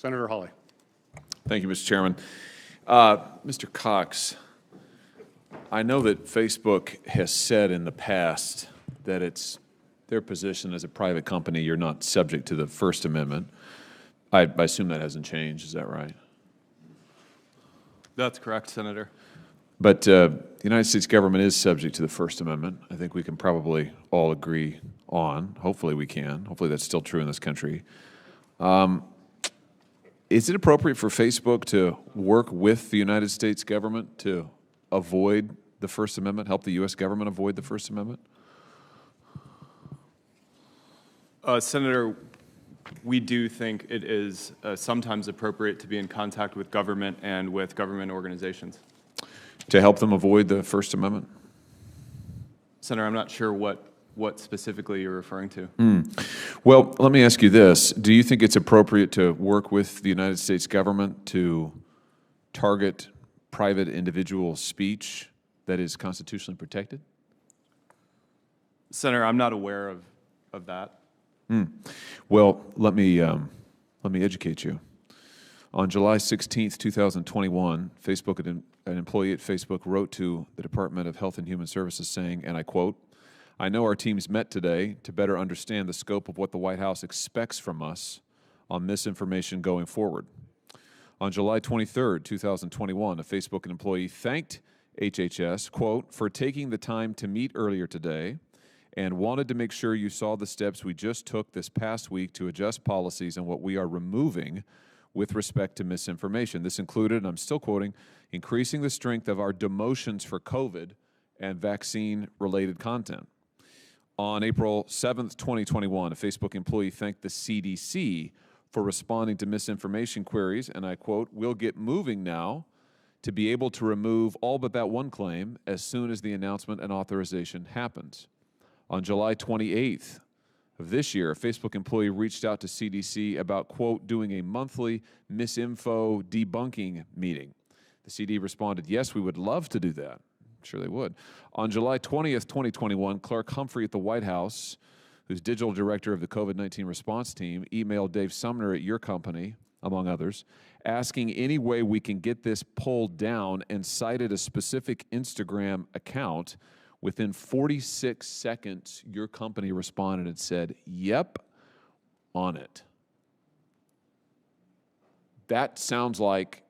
Senator Hawley. Thank you, Mr. Chairman. Mr. Cox, I know that Facebook has said in the past that it's their position as a private company, you're not subject to the First Amendment. I assume that hasn't changed, is that right? That's correct, Senator. But the United States government is subject to the First Amendment. I think we can probably all agree on. Hopefully we can. Hopefully that's still true in this country. Is it appropriate for Facebook to work with the United States government to avoid the First Amendment, help the U.S. government avoid the First Amendment? Senator, we do think it is sometimes appropriate to be in contact with government and with government organizations. To help them avoid the First Amendment? Senator, I'm not sure what specifically you're referring to. Well, let me ask you this. Do you think it's appropriate to work with the United States government to target private individual speech that is constitutionally protected? Senator, I'm not aware of that. Well, let me educate you. On July 16th, 2021, an employee at Facebook wrote to the Department of Health and Human Services saying, and I quote, "I know our teams met today to better understand the scope of what the White House expects from us on misinformation going forward." On July 23rd, 2021, a Facebook employee thanked HHS, quote, "for taking the time to meet earlier today and wanted to make sure you saw the steps we just took this past week to adjust policies and what we are removing with respect to misinformation. This included," and I'm still quoting, "increasing the strength of our demotions for COVID and vaccine-related content." On April 7th, 2021, a Facebook employee thanked the CDC for responding to misinformation queries, and I quote, "We'll get moving now to be able to remove all but that one claim as soon as the announcement and authorization happens." On July 28th of this year, a Facebook employee reached out to CDC about, quote, "doing a monthly misinfo debunking meeting." The CD responded, "Yes, we would love to do that." I'm sure they would. On July 20th, 2021, Clerk Humphrey at the White House, who's digital director of the COVID-19 response team, emailed Dave Sumner at your company, among others, asking any way we can get this pulled down and cited a specific Instagram account. Within 46 seconds, your company responded and said, "Yep, on it." That sounds like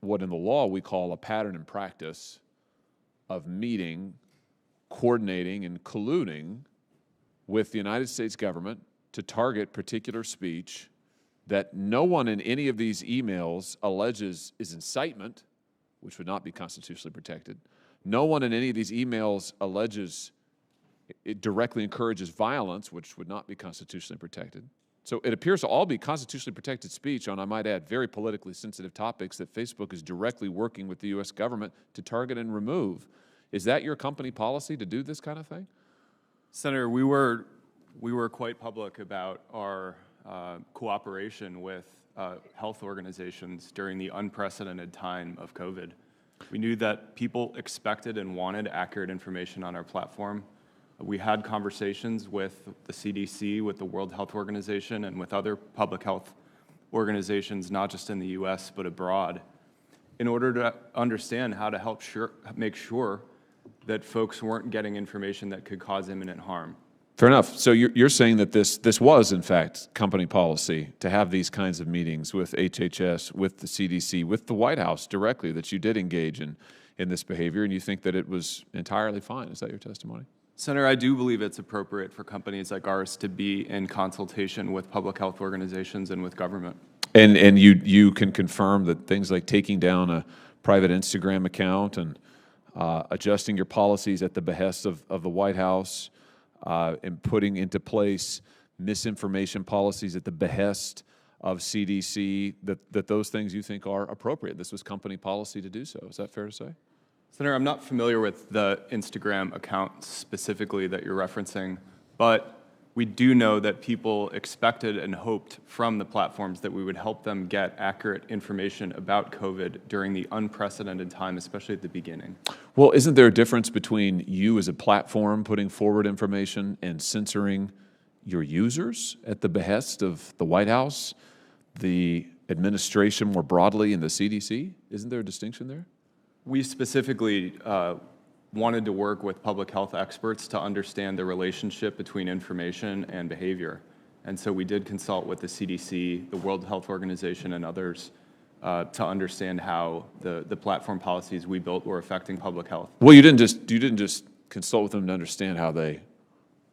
what in the law we call a pattern and practice of meeting, coordinating, and colluding with the United States government to target particular speech that no one in any of these emails alleges is incitement, which would not be constitutionally protected. No one in any of these emails alleges it directly encourages violence, which would not be constitutionally protected. So it appears to all be constitutionally protected speech on, I might add, very politically sensitive topics that Facebook is directly working with the U.S. government to target and remove. Is that your company policy to do this kind of thing? Senator, we were quite public about our cooperation with health organizations during the unprecedented time of COVID. We knew that people expected and wanted accurate information on our platform. We had conversations with the CDC, with the World Health Organization, and with other public health organizations, not just in the U.S., but abroad, in order to understand how to help make sure that folks weren't getting information that could cause imminent harm. Fair enough. So you're saying that this was, in fact, company policy to have these kinds of meetings with HHS, with the CDC, with the White House directly, that you did engage in this behavior, and you think that it was entirely fine. Is that your testimony? Senator, I do believe it's appropriate for companies like ours to be in consultation with public health organizations and with government. And you can confirm that things like taking down a private Instagram account and adjusting your policies at the behest of the White House, and putting into place misinformation policies at the behest of CDC, that those things you think are appropriate. This was company policy to do so. Is that fair to say? Senator, I'm not familiar with the Instagram account specifically that you're referencing, but we do know that people expected and hoped from the platforms that we would help them get accurate information about COVID during the unprecedented time, especially at the beginning. Well, isn't there a difference between you as a platform putting forward information and censoring your users at the behest of the White House, the administration more broadly and the CDC? Isn't there a distinction there? We specifically wanted to work with public health experts to understand the relationship between information and behavior. And so we did consult with the CDC, the World Health Organization, and others to understand how the platform policies we built were affecting public health. Well, you didn't just consult with them to understand how they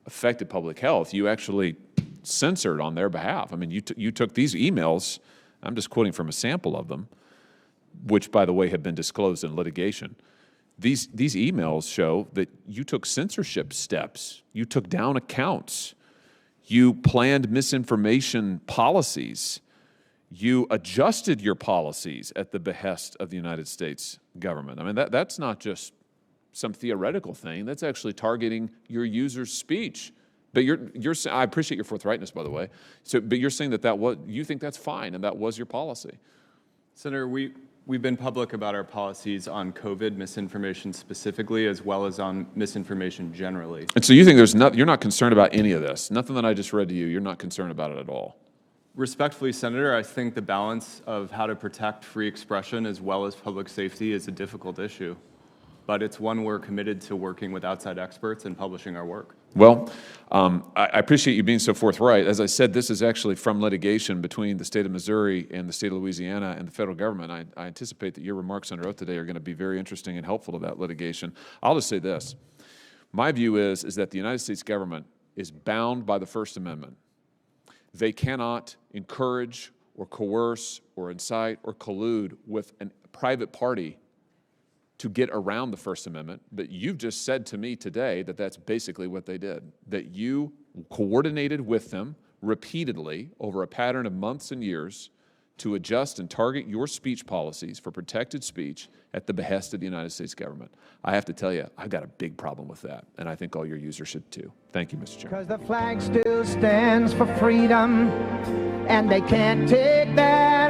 affected public health. You actually censored on their behalf. I mean, you took these emails, I'm just quoting from a sample of them, which, by the way, have been disclosed in litigation. These emails show that you took censorship steps. You took down accounts. You planned misinformation policies. You adjusted your policies at the behest of the United States government. I mean, that's not just some theoretical thing. That's actually targeting your users' speech. But I appreciate your forthrightness, by the way. But you're saying you think that's fine, and that was your policy. Senator, we've been public about our policies on COVID misinformation specifically, as well as on misinformation generally. And so you think you're not concerned about any of this? Nothing that I just read to you, you're not concerned about it at all? Respectfully, Senator, I think the balance of how to protect free expression as well as public safety is a difficult issue. But it's one we're committed to working with outside experts and publishing our work. Well, I appreciate you being so forthright. As I said, this is actually from litigation between the state of Missouri and the state of Louisiana and the federal government. I anticipate that your remarks under oath today are going to be very interesting and helpful to that litigation. I'll just say this. My view is that the United States government is bound by the First Amendment. They cannot encourage or coerce or incite or collude with a private party to get around the First Amendment, but you've just said to me today that that's basically what they did, that you coordinated with them repeatedly over a pattern of months and years to adjust and target your speech policies for protected speech at the behest of the United States government. I have to tell you, I've got a big problem with that, and I think all your users should too. Thank you, Mr. Chairman. Because the flag still stands for freedom, and they can't take that